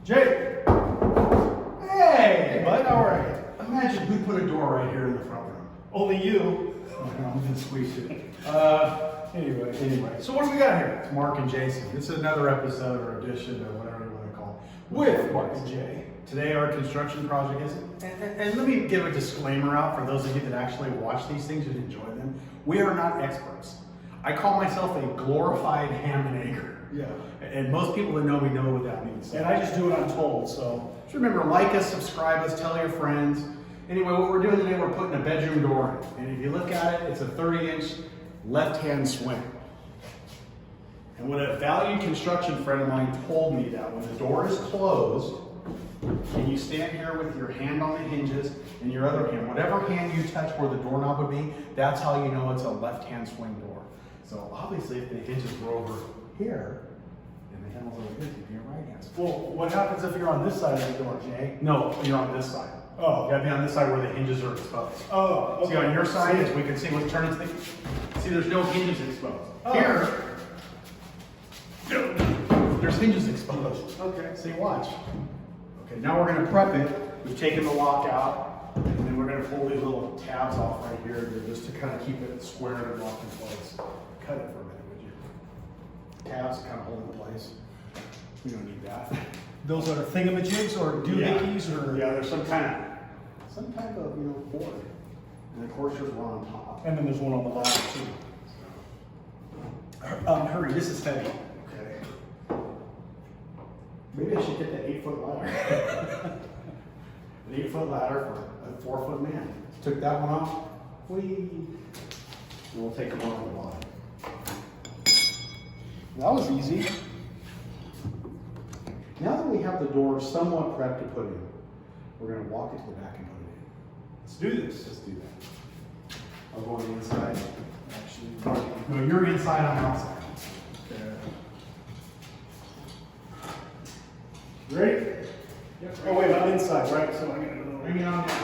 Jake! Hey, bud, how are you? Imagine we put a door right here in the front room. Only you. I'm gonna squeeze it. Anyway, so what do we got here? It's Mark and Jason. This is another episode or edition or whatever you want to call it with Mark and Jay. Today our construction project is, and let me give a disclaimer out for those of you that actually watch these things and enjoy them. We are not experts. I call myself a glorified ham and egger. Yeah. And most people that know me know what that means. And I just do it untold, so. Just remember, like us, subscribe us, tell your friends. Anyway, what we're doing today, we're putting a bedroom door in. And if you look at it, it's a 30-inch left-hand swing. And what a valued construction friend of mine told me that when the door is closed, and you stand here with your hand on the hinges and your other hand, whatever hand you touch where the doorknob would be, that's how you know it's a left-hand swing door. So obviously, if the hinges were over here, and the handle's over here, you'd be a right-hand swing. Well, what happens if you're on this side of the door, Jay? No, you're on this side. Oh. You gotta be on this side where the hinges are exposed. Oh, okay. See, on your side, as we can see what's turning the, see, there's no hinges exposed. Oh. Here, there's hinges exposed. Okay. See, watch. Okay, now we're gonna prep it. We've taken the lock out, and then we're gonna pull these little tabs off right here just to kind of keep it square and locked in place. Cut it for a minute, would you? Tabs kind of hold it in place. We don't need that. Those are thingamajigs or doohickeys or? Yeah, there's some type of, board. And of course there's one on top. And then there's one on the bottom too. Hurry, this is heavy. Okay. Maybe I should get that 8-foot ladder. An 8-foot ladder for a 4-foot man. Took that one off. And we'll take them on the bottom. That was easy. Now that we have the door somewhat prepped to put in, we're going to walk it to the back and put it in. Let's do this. Let's do that. I'll go on the inside. Actually, no, you're inside, I'm outside. Ready? Yep. Oh wait, I'm inside, right? So I'm gonna Bring it on down.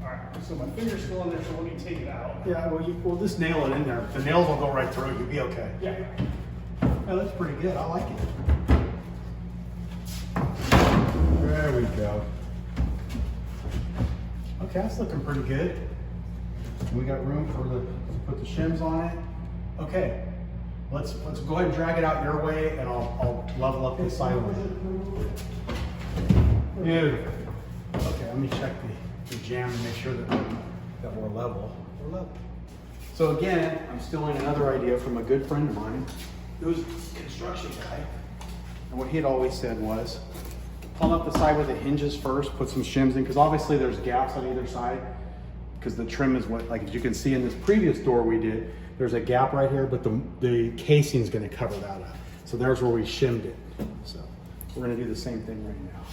Alright, so my finger's still in there, so let me take it out. Yeah, we'll just nail it in there. The nails will go right through. You'll be okay. Yeah. Oh, that's pretty good. I like it. There we go. Okay, that's looking pretty good. We got room for to put the shims on it. Okay, let's go ahead and drag it out your way, and I'll level up the side of it. Beautiful. Okay, let me check the jam and make sure that we're level. We're level. So again, I'm stealing another idea from a good friend of mine, who's a construction guy. And what he had always said was, pull up the side with the hinges first, put some shims in, because obviously there's gaps on either side, because the trim is what, like as you can see in this previous door we did, there's a gap right here, but the casing is going to cover that up. So there's where we shimmed it. So we're going to do the same thing right now.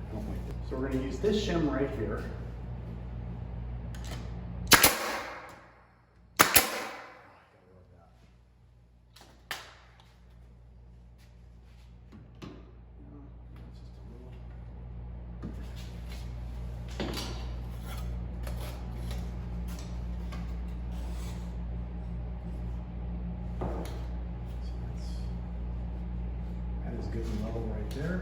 I don't like it. So we're going to use this shim right here. That is good and level right there.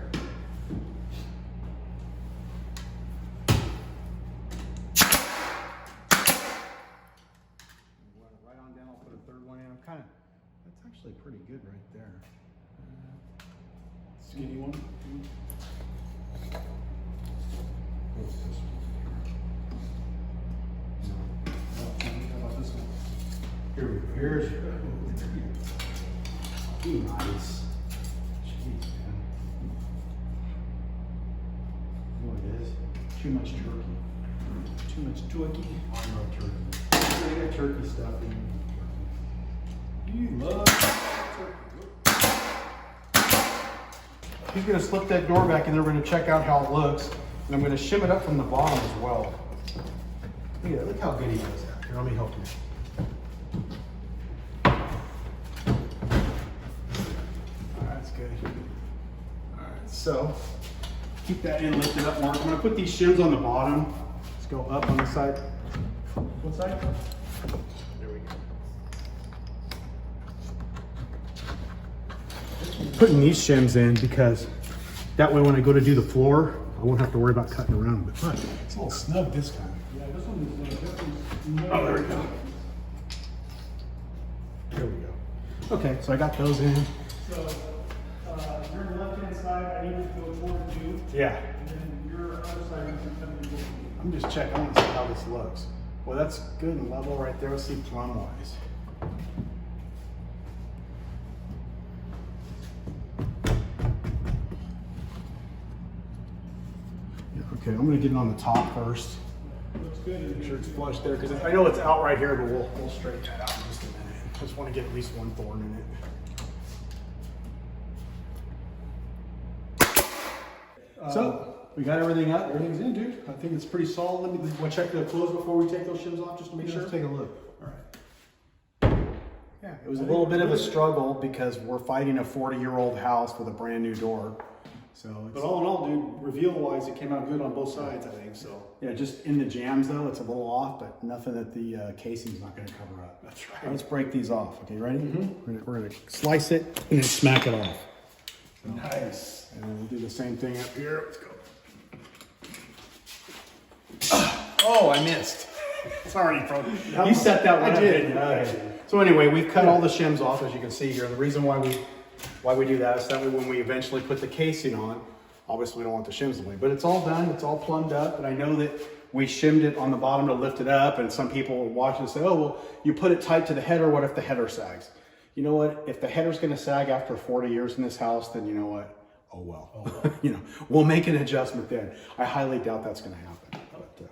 Right on down, I'll put a third one in. That's actually pretty good right there. Skinny one. What's this one? No. How about this one? Here we go. Here's nice. Jeez, man. You know what it is? Too much turkey. Too much turkey. I love turkey. They got turkey stuff in. You love turkey. He's going to slip that door back in there. We're going to check out how it looks. And I'm going to shim it up from the bottom as well. Look at that. Look how good he does that. Here, let me help you. That's good. All right, so keep that in lifted up, Mark. I'm going to put these shims on the bottom. Let's go up on the side. What side? There we go. putting these shims in because that way when I go to do the floor, I won't have to worry about cutting around. But look, it's a little snug this time. Yeah, this one is definitely. Oh, there we go. There we go. Okay, so I got those in. So, your left-hand side, I need to go toward you, Yeah. and then your other side needs to come toward me. I'm just checking. I want to see how this looks. Well, that's good and level right there. Let's see plumb wise. Yeah, okay, I'm gonna get it on the top first. Looks good. Make sure it's flush there because I know it's out right here, but we'll straighten that out in just a minute. Just want to get at least one thorn in it. So we got everything up. Everything's in, dude. I think it's pretty solid. Let me want to check the clothes before we take those shims off, just to make sure. Let's take a look. All right. Yeah, it was a little bit of a struggle because we're fighting a 40-year-old house with a brand new door. So, But all in all, dude, reveal-wise, it came out good on both sides, I think, so. yeah, just in the jams though, it's a little off, but nothing that the casing's not going to cover up. That's All right. right, let's break these off. Okay, ready? We're gonna slice it and then smack it off. Nice. And then we'll do the same thing up here. Let's go. Oh, I missed. Sorry, bro. You set that one I up, did. didn't you? Okay. So anyway, we've cut all the shims off, as you can see here. The reason why we do that is that way when we eventually put the casing on, obviously we don't want the shims away, but it's all done. It's all plumbed up. And I know that we shimmed it on the bottom to lift it up. And some people will watch and say, oh, well, you put it tight to the header. What if the header sags? You know what? If the header's going to sag after 40 years in this house, then you know what? Oh, well. You know, we'll make an adjustment then. I highly doubt that's going to happen. But,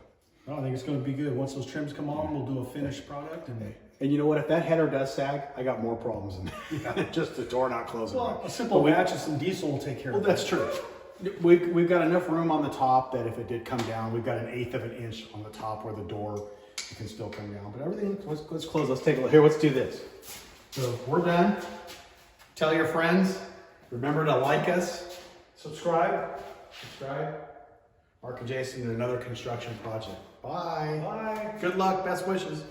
No, I think it's gonna be good. Once those trims come on, we'll do a finished product and you know what? If that header does sag, I got more problems than just the door not closing. well, right. a simple match of some diesel will take care Well, of that's that. true. We've got enough room on the top that if it did come down, we've got an 1/8 of an inch on the top where the door can still come down. But everything, let's close. Let's take a look. Here, let's do this. So we're done. Tell your friends. Remember to like us, subscribe. Mark and Jason in another construction project. Bye. Bye. Good luck. Best wishes.